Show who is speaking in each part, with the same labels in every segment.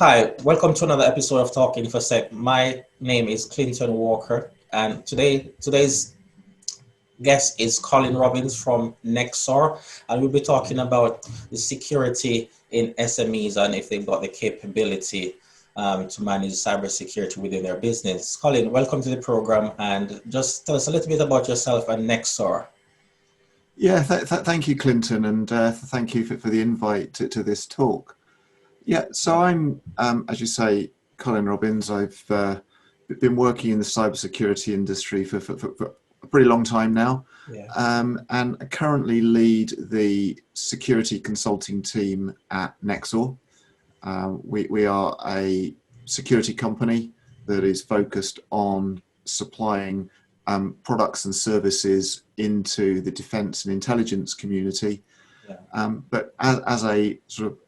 Speaker 1: Hi, welcome to another episode of Talkinfosec. My name is Clinton Walker, and today's guest is Colin Robbins from Nexor, and we'll be talking about the security in SMEs and if they've got the capability to manage cybersecurity within their business. Colin, welcome to the program, and just tell us a little bit about yourself and Nexor.
Speaker 2: Yeah, thank you, Clinton, and thank you for the invite to this talk. Yeah, so I'm, as you say, Colin Robbins. I've been working in the cybersecurity industry for a pretty long time now, and I currently lead the security consulting team at Nexor. We are a security company that is focused on supplying products and services into the defence and intelligence community. But as a sort of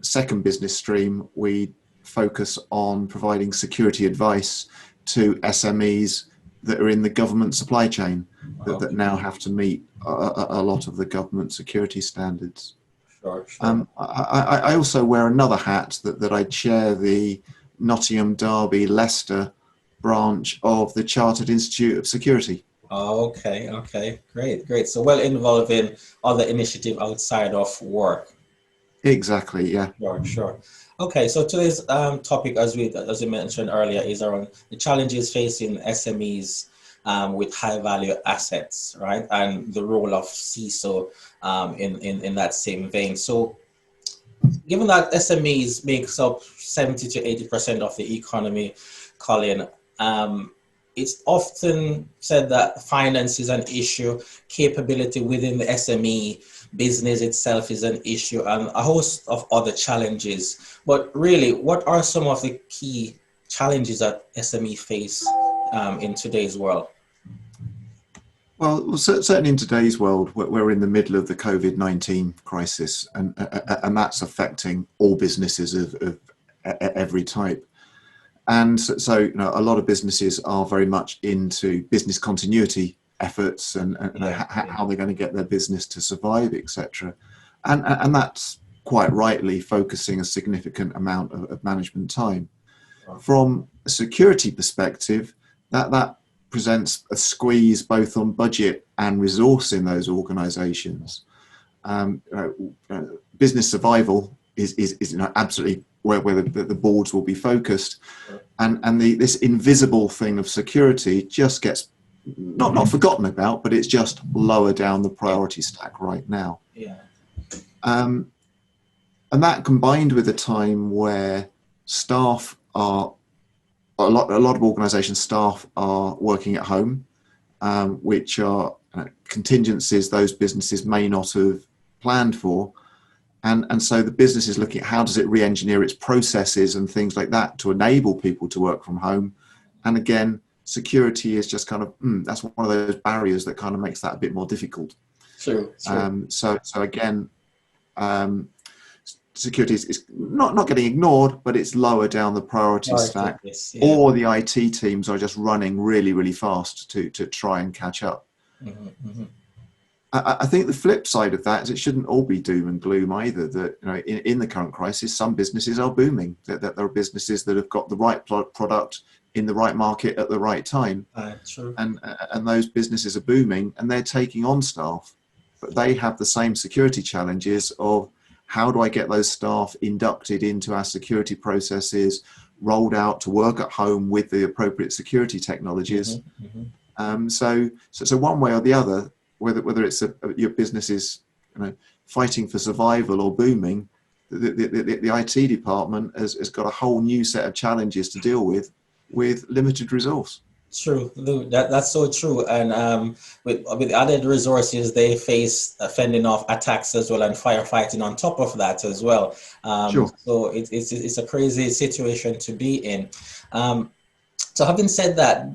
Speaker 2: second business stream, we focus on providing security advice to SMEs that are in the government supply chain that now have to meet a lot of the government security standards.
Speaker 1: Sure.
Speaker 2: I also wear another hat that I chair the Nottingham, Derby, Leicester branch of the Chartered Institute of Security.
Speaker 1: Okay, great. So well involved in other initiative outside of work.
Speaker 2: Exactly, yeah.
Speaker 1: Sure. Okay, so today's topic, as we mentioned earlier, is around the challenges facing SMEs with high value assets, right? And the role of CISO in that same vein. So given that SMEs makes up 70 to 80% of the economy, Colin, it's often said that finance is an issue, capability within the SME business itself is an issue, and a host of other challenges. But really, what are some of the key challenges that SME face in today's world?
Speaker 2: Well, certainly in today's world, we're in the middle of the COVID-19 crisis, and that's affecting all businesses of every type. And so, a lot of businesses are very much into business continuity efforts and how they're going to get their business to survive, etc. And that's quite rightly focusing a significant amount of management time. From a security perspective, that presents a squeeze both on budget and resource in those organizations. Business survival is absolutely where the boards will be focused, and this invisible thing of security just gets not forgotten about, but it's just lower down the priority stack right now. And that combined with a time where staff are a lot of organizations staff are working at home, which are contingencies those businesses may not have planned for. And so the business is looking at how does it re-engineer its processes and things like that to enable people to work from home. And again, security is just kind of, that's one of those barriers that kind of makes that a bit more difficult.
Speaker 1: True.
Speaker 2: So again, security is not getting ignored, but it's lower down the priority stack, or the IT teams are just running really, really fast to try and catch up. I think the flip side of that is it shouldn't all be doom and gloom either. That in the current crisis, some businesses are booming. That there are businesses that have got the right product in the right market at the right time, and those businesses are booming and they're taking on staff, but they have the same security challenges of how do I get those staff inducted into our security processes, rolled out to work at home with the appropriate security technologies. So one way or the other, whether it's your business is fighting for survival or booming, the IT department has got a whole new set of challenges to deal with limited resource.
Speaker 1: True, that's so true. And with added resources, they face fending off attacks as well and firefighting on top of that as well. So it's a crazy situation to be in. So having said that,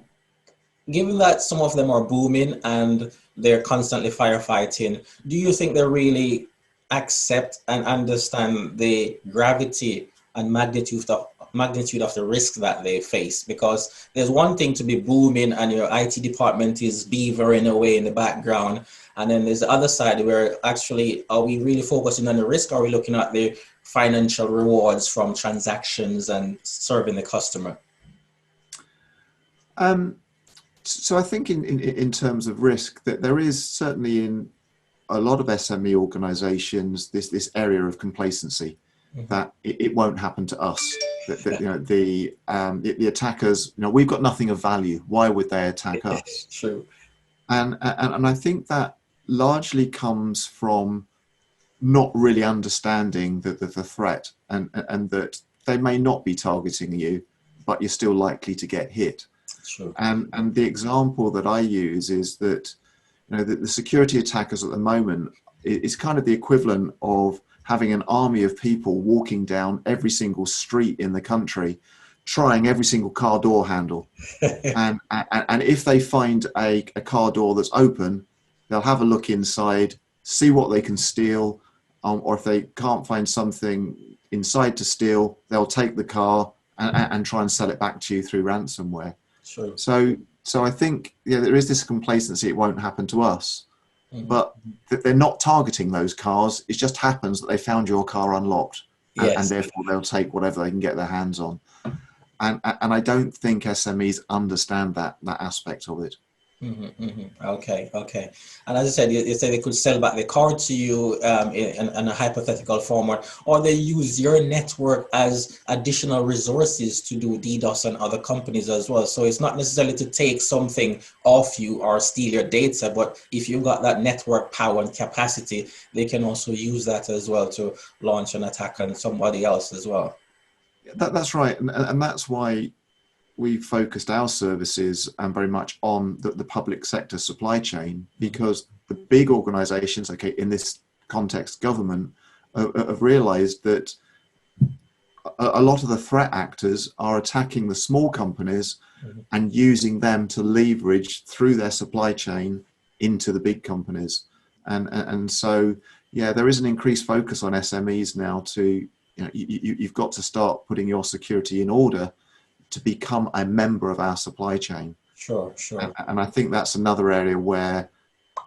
Speaker 1: given that some of them are booming and they're constantly firefighting, do you think they really accept and understand the gravity and magnitude of the risk that they face? Because there's one thing to be booming and your IT department is beavering away in the background, and then there's the other side where actually, are we really focusing on the risk? Or are we looking at the financial rewards from transactions and serving the customer?
Speaker 2: So I think in terms of risk, that there is certainly in a lot of SME organizations this area of complacency, that it won't happen to us. That you know, the attackers, you know, we've got nothing of value. Why would they attack us?
Speaker 1: True.
Speaker 2: And I think that largely comes from not really understanding the threat, and that they may not be targeting you, but you're still likely to get hit.
Speaker 1: True.
Speaker 2: And the example that I use is that, you know, the security attackers at the moment is kind of the equivalent of having an army of people walking down every single street in the country, trying every single car door handle. and if they find a car door that's open, they'll have a look inside, see what they can steal, or if they can't find something inside to steal, they'll take the car and try and sell it back to you through ransomware.
Speaker 1: True.
Speaker 2: So I think, yeah, there is this complacency, it won't happen to us, but they're not targeting those cars. It just happens that they found your car unlocked, and therefore they'll take whatever they can get their hands on. And I don't think SMEs understand that aspect of it.
Speaker 1: Okay. And as I said, you said they could sell back the car to you in a hypothetical format, or they use your network as additional resources to do DDoS on other companies as well. So it's not necessarily to take something off you or steal your data, but if you've got that network power and capacity, they can also use that as well to launch an attack on somebody else as well.
Speaker 2: That's right, and that's why we focused our services very much on the public sector supply chain, because the big organizations, okay, in this context, government, have realized that a lot of the threat actors are attacking the small companies and using them to leverage through their supply chain into the big companies. And so, yeah, there is an increased focus on SMEs now to, you know, you've got to start putting your security in order to become a member of our supply chain.
Speaker 1: Sure.
Speaker 2: And I think that's another area where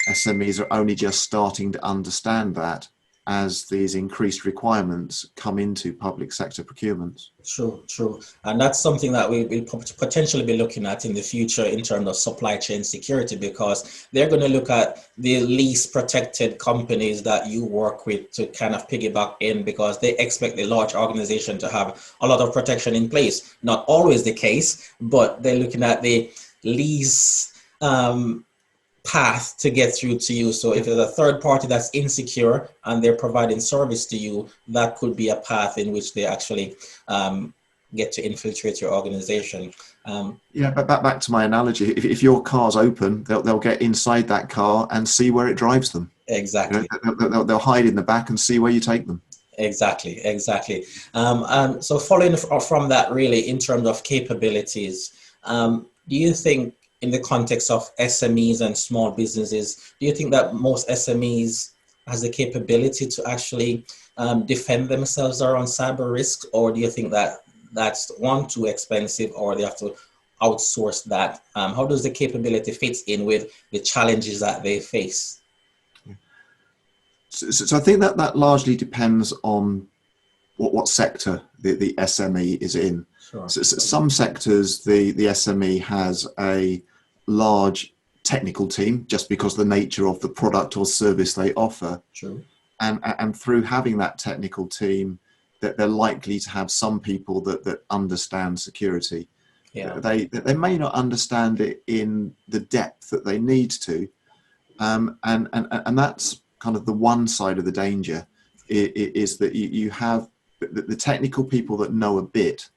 Speaker 2: SMEs are only just starting to understand that as these increased requirements come into public sector procurements.
Speaker 1: True. And that's something that we will potentially be looking at in the future in terms of supply chain security, because they're going to look at the least protected companies that you work with to kind of piggyback in, because they expect the large organization to have a lot of protection in place. Not always the case, but they're looking at the least path to get through to you. So if there's a third party that's insecure and they're providing service to you, that could be a path in which they actually get to infiltrate your organization.
Speaker 2: Yeah, but back to my analogy, if your car's open, they'll get inside that car and see where it drives them.
Speaker 1: Exactly.
Speaker 2: You know, they'll hide in the back and see where you take them.
Speaker 1: Exactly. So following from that, really, in terms of capabilities, do you think, in the context of SMEs and small businesses, do you think that most SMEs has the capability to actually defend themselves around cyber risks, or do you think that that's too expensive, or they have to outsource that? How does the capability fit in with the challenges that they face?
Speaker 2: So I think that largely depends on what sector the SME is in.
Speaker 1: Sure.
Speaker 2: So some sectors, the SME has a large technical team just because of the nature of the product or service they offer.
Speaker 1: True.
Speaker 2: And through having that technical team, that they're likely to have some people that understand security.
Speaker 1: Yeah.
Speaker 2: They may not understand it in the depth that they need to, and that's kind of the one side of the danger, is that you have the technical people that know a bit,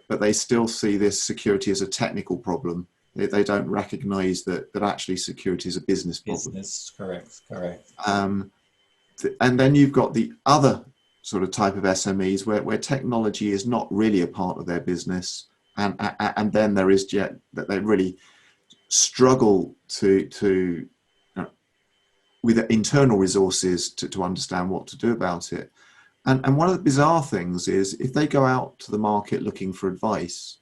Speaker 2: but they still see this security as a technical problem. They don't recognize that actually security is a business problem.
Speaker 1: Business, correct.
Speaker 2: And then you've got the other sort of type of SMEs where technology is not really a part of their business, and then there is that they really struggle to with internal resources to understand what to do about it. And one of the bizarre things is, if they go out to the market looking for advice,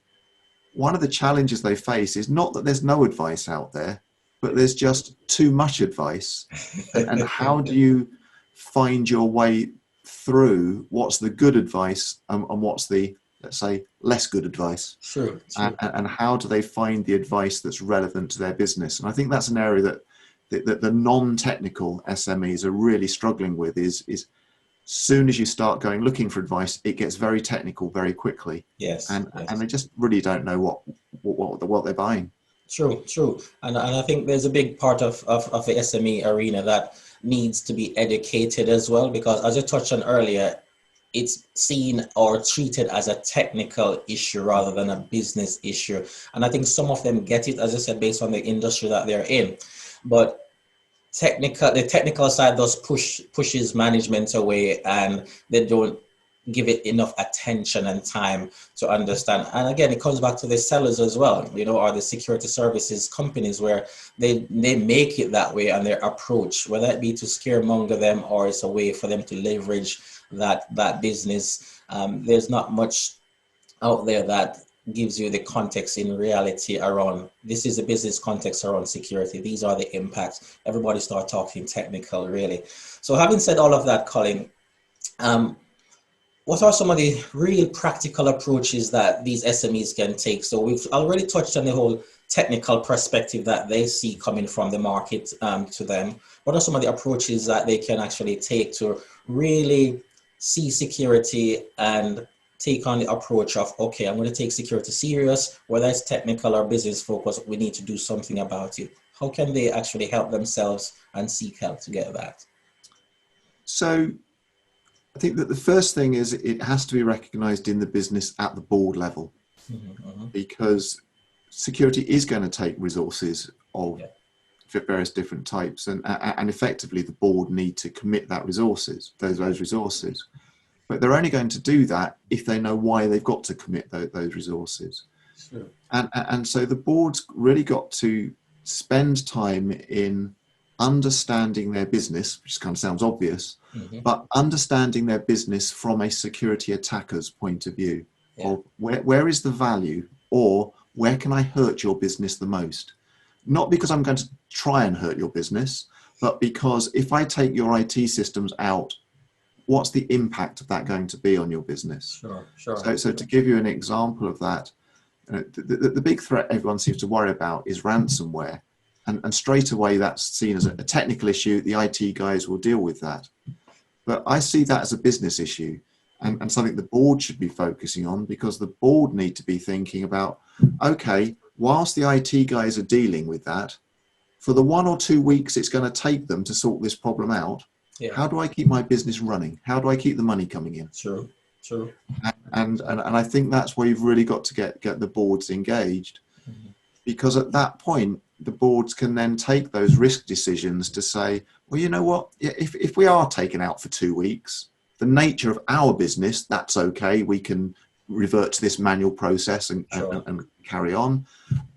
Speaker 2: one of the challenges they face is not that there's no advice out there, but there's just too much advice. And how do you find your way through what's the good advice and what's the, let's say, less good advice.
Speaker 1: Sure.
Speaker 2: And how do they find the advice that's relevant to their business? And I think that's an area that the non-technical SMEs are really struggling with is soon as you start looking for advice, it gets very technical very quickly.
Speaker 1: Yes.
Speaker 2: And they just really don't know what they're buying.
Speaker 1: True. And I think there's a big part of the SME arena that needs to be educated as well, because as I touched on earlier, it's seen or treated as a technical issue rather than a business issue. And I think some of them get it, as I said, based on the industry that they're in. But the technical side pushes management away, and they don't give it enough attention and time to understand. And again, it comes back to the sellers as well, or the security services companies, where they make it that way, and their approach, whether it be to scaremonger them or it's a way for them to leverage that business. There's not much out there that gives you the context in reality around, this is a business context around security. These are the impacts. Everybody start talking technical, really. So having said all of that, Colin, what are some of the real practical approaches that these SMEs can take? So we've already touched on the whole technical perspective that they see coming from the market to them. What are some of the approaches that they can actually take to really see security and take on the approach of, okay, I'm going to take security serious, whether it's technical or business focused, we need to do something about it. How can they actually help themselves and seek help to get that?
Speaker 2: So I think that the first thing is it has to be recognized in the business at the board level, because security is going to take resources of various different types, and effectively the board need to commit those resources. But they're only going to do that if they know why they've got to commit those resources. Sure. And so the board's really got to spend time in understanding their business, which kind of sounds obvious, but understanding their business from a security attacker's point of view. Of where is the value, or where can I hurt your business the most? Not because I'm going to try and hurt your business, but because if I take your IT systems out, what's the impact of that going to be on your business? Sure. So to give you an example of that, the big threat everyone seems to worry about is ransomware. And straight away that's seen as a technical issue. The IT guys will deal with that. But I see that as a business issue, and something the board should be focusing on, because the board need to be thinking about, okay, whilst the IT guys are dealing with that, for the 1 or 2 weeks it's going to take them to sort this problem out, how do I keep my business running? How do I keep the money coming in?
Speaker 1: True.
Speaker 2: And I think that's where you've really got to get the boards engaged, because at that point, the boards can then take those risk decisions to say, well, you know what, if we are taken out for 2 weeks, the nature of our business, that's okay. We can revert to this manual process and carry on.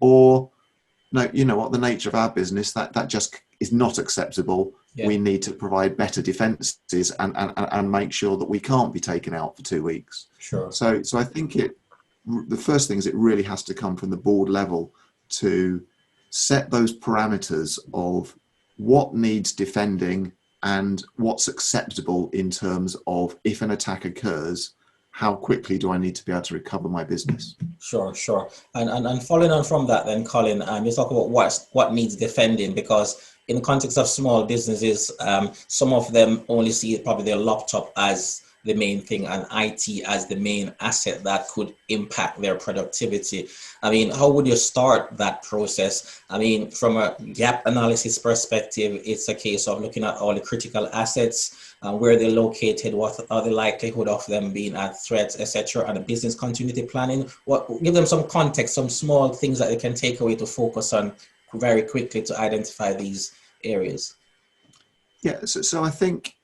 Speaker 2: Or, no, you know what, the nature of our business, that just is not acceptable. We need to provide better defenses and make sure that we can't be taken out for 2 weeks.
Speaker 1: Sure.
Speaker 2: So I think the first thing is it really has to come from the board level to set those parameters of what needs defending and what's acceptable in terms of, if an attack occurs, how quickly do I need to be able to recover my business?
Speaker 1: Sure. And following on from that then, Colin, you talk about what needs defending, because in the context of small businesses, some of them only see probably their laptop as the main thing and IT as the main asset that could impact their productivity. I mean, how would you start that process? I mean, from a gap analysis perspective, it's a case of looking at all the critical assets, where they're located, what are the likelihood of them being at threats, etc., and the business continuity planning. Give them some context, some small things that they can take away to focus on very quickly to identify these areas.
Speaker 2: Yeah, so I think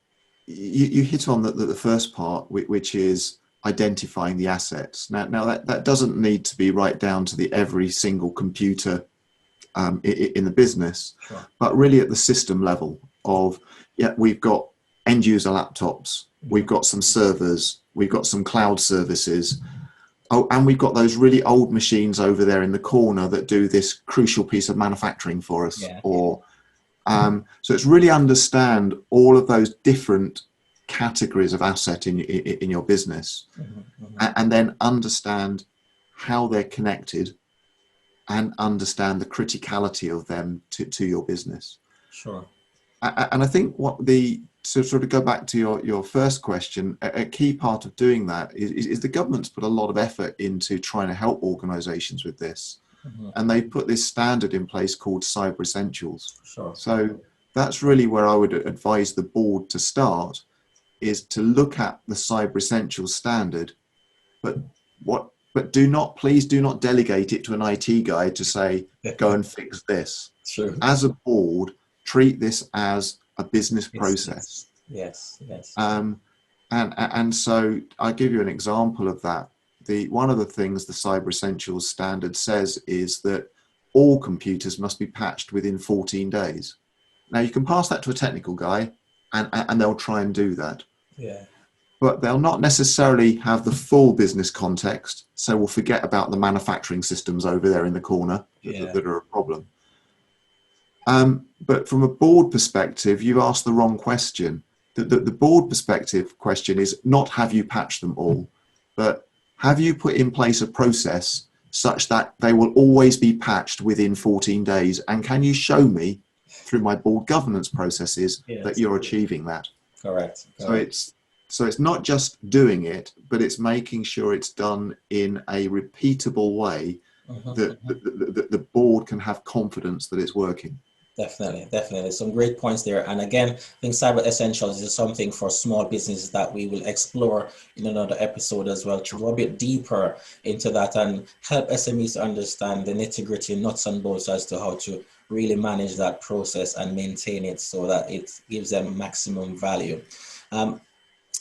Speaker 2: you hit on the first part, which is identifying the assets. Now that doesn't need to be right down to every single computer in the business, but really at the system level of, we've got end user laptops, we've got some servers, we've got some cloud services. Oh, and we've got those really old machines over there in the corner that do this crucial piece of manufacturing for us. So it's really understand all of those different categories of asset in your business,
Speaker 1: Mm-hmm.
Speaker 2: and then understand how they're connected and understand the criticality of them to your business.
Speaker 1: Sure.
Speaker 2: And I think to sort of go back to your first question, a key part of doing that is the government's put a lot of effort into trying to help organizations with this.
Speaker 1: Mm-hmm.
Speaker 2: And they put this standard in place called Cyber Essentials.
Speaker 1: Sure.
Speaker 2: So that's really where I would advise the board to start, is to look at the Cyber Essentials standard, but please do not delegate it to an IT guy to say, go and fix this.
Speaker 1: True.
Speaker 2: As a board, treat this as a business process.
Speaker 1: Yes.
Speaker 2: And so I'll give you an example of that. One of the things the Cyber Essentials standard says is that all computers must be patched within 14 days. Now you can pass that to a technical guy and they'll try and do that.
Speaker 1: Yeah.
Speaker 2: But they'll not necessarily have the full business context. So we'll forget about the manufacturing systems over there in the corner that are a problem. But from a board perspective, you've asked the wrong question. The board perspective question is not have you patched them all, but have you put in place a process such that they will always be patched within 14 days? And can you show me through my board governance processes that you're achieving that?
Speaker 1: Correct.
Speaker 2: So it's not just doing it, but it's making sure it's done in a repeatable way that the board can have confidence that it's working.
Speaker 1: Definitely. Some great points there. And again, I think Cyber Essentials is something for small businesses that we will explore in another episode as well, to go a bit deeper into that and help SMEs understand the nitty-gritty nuts and bolts as to how to really manage that process and maintain it so that it gives them maximum value.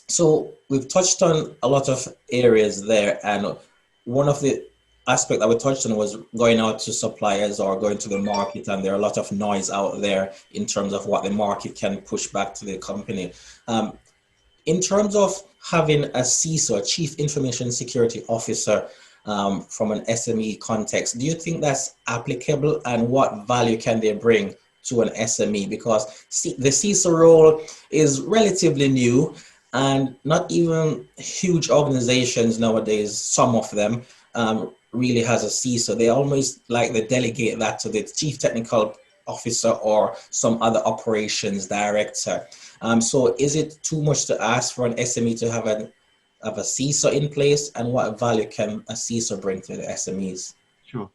Speaker 1: So we've touched on a lot of areas there, and one of the aspect that we touched on was going out to suppliers or going to the market, and there are a lot of noise out there in terms of what the market can push back to the company. In terms of having a CISO, a Chief Information Security Officer, from an SME context, do you think that's applicable, and what value can they bring to an SME? Because the CISO role is relatively new, and not even huge organizations nowadays, some of them, really has a CISO. They almost like they delegate that to the Chief Technical Officer or some other operations director. So is it too much to ask for an SME to have a CISO in place, and what value can a CISO bring to the SMEs?
Speaker 2: Sure.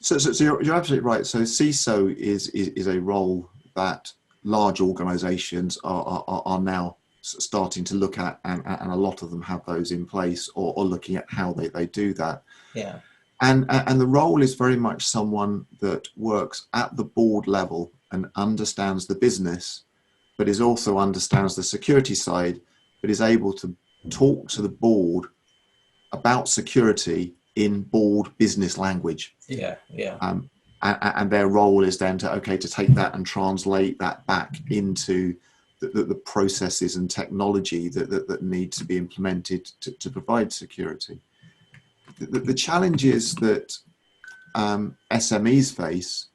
Speaker 2: So you're absolutely right. So CISO is a role that large organizations are now starting to look at, and a lot of them have those in place or looking at how they do that.
Speaker 1: Yeah.
Speaker 2: And the role is very much someone that works at the board level and understands the business, but is also understands the security side, but is able to talk to the board about security in board business language.
Speaker 1: Yeah.
Speaker 2: And their role is then to take that and translate that back into the processes and technology that need to be implemented to provide security. The challenges that SMEs face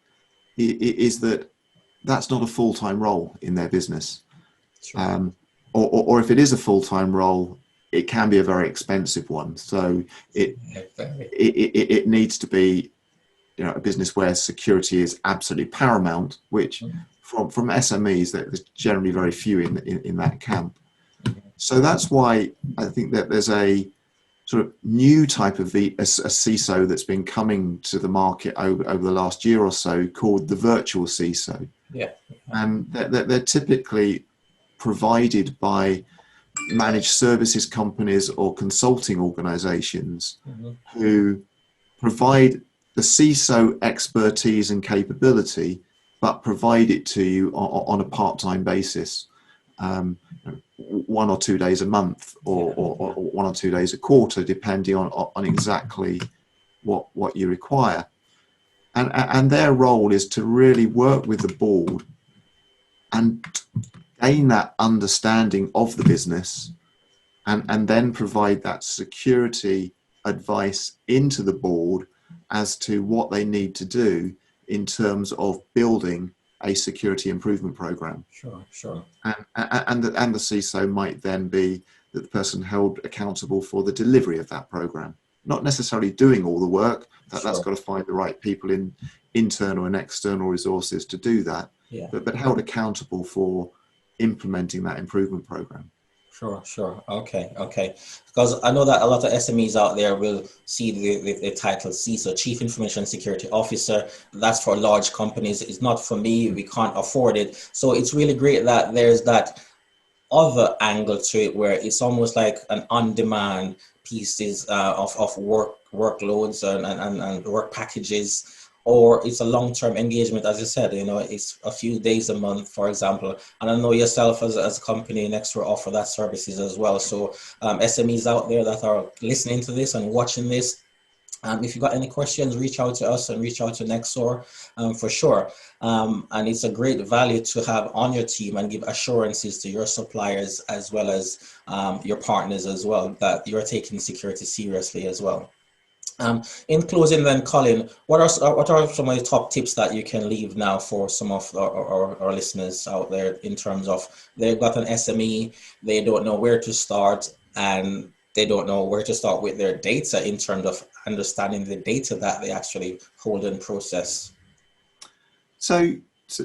Speaker 2: is that that's not a full-time role in their business. Sure. Or if it is a full-time role, it can be a very expensive one. So it needs to be, a business where security is absolutely paramount, which from SMEs, there's generally very few in that camp. So that's why I think that there's a sort of new type of a CISO that's been coming to the market over the last year or so, called the virtual CISO.
Speaker 1: Yeah.
Speaker 2: And they're typically provided by managed services companies or consulting organizations who provide the CISO expertise and capability, but provide it to you on a part-time basis, 1 or 2 days a month, or 1 or 2 days a quarter, depending on exactly what you require. And their role is to really work with the board and gain that understanding of the business, and then provide that security advice into the board as to what they need to do in terms of building a security improvement program.
Speaker 1: Sure.
Speaker 2: And the CISO might then be the person held accountable for the delivery of that program. Not necessarily doing all the work, that's got to find the right people in internal and external resources to do that, but held accountable for implementing that improvement program.
Speaker 1: Sure. Okay. Because I know that a lot of SMEs out there will see the title CISO, Chief Information Security Officer. That's for large companies. It's not for me. We can't afford it. So it's really great that there's that other angle to it where it's almost like an on-demand pieces of workloads and work packages, or it's a long-term engagement. As you said, it's a few days a month, for example. And I know yourself as a company, Nextdoor, offer that services as well. So SMEs out there that are listening to this and watching this, if you've got any questions, reach out to us and reach out to Nextdoor for sure. And it's a great value to have on your team and give assurances to your suppliers as well as your partners as well, that you're taking security seriously as well. In closing then, Colin, what are some of the top tips that you can leave now for some of our listeners out there, in terms of they've got an SME, they don't know where to start, and they don't know where to start with their data in terms of understanding the data that they actually hold and process? So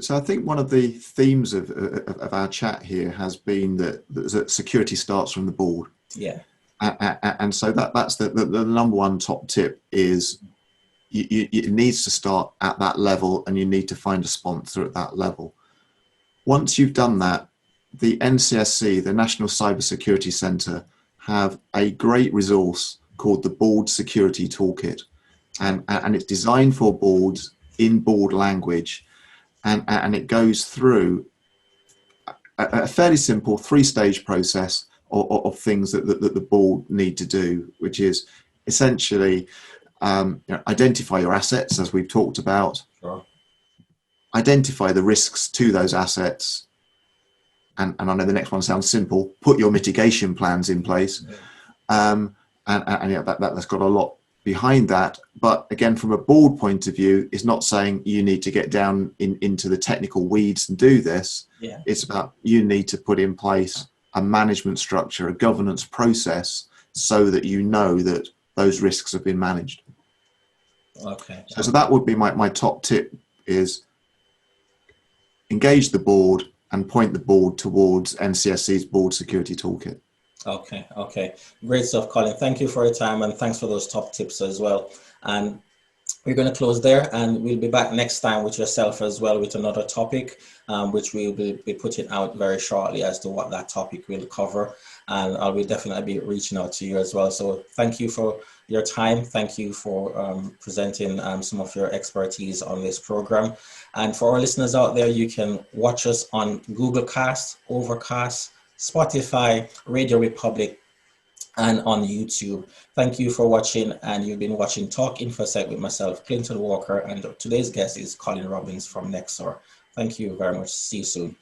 Speaker 2: I think one of the themes of our chat here has been that security starts from the board.
Speaker 1: Yeah.
Speaker 2: And so that's the number one top tip is it needs to start at that level, and you need to find a sponsor at that level. Once you've done that, the NCSC, the National Cybersecurity Centre, have a great resource called the Board Security Toolkit. And it's designed for boards in board language. And it goes through a fairly simple 3-stage process of things that the board need to do, which is essentially identify your assets, as we've talked about, identify the risks to those assets, and I know the next one sounds simple, put your mitigation plans in place, and that's got a lot behind that. But again, from a board point of view, it's not saying you need to get down into the technical weeds and do this. It's about you need to put in place a management structure, a governance process, so that you know that those risks have been managed.
Speaker 1: Okay.
Speaker 2: So that would be my top tip, is engage the board and point the board towards NCSC's Board Security Toolkit.
Speaker 1: Okay. Great stuff, Colin. Thank you for your time, and thanks for those top tips as well. And we're going to close there, and we'll be back next time with yourself as well with another topic, which we'll be putting out very shortly as to what that topic will cover. And I will definitely be reaching out to you as well. So thank you for your time. Thank you for presenting some of your expertise on this program. And for our listeners out there, you can watch us on Google Cast, Overcast, Spotify, Radio Republic, and on YouTube. Thank you for watching, and you've been watching Talk InfoSec with myself, Clinton Walker, and today's guest is Colin Robbins from Nextdoor. Thank you very much. See you soon.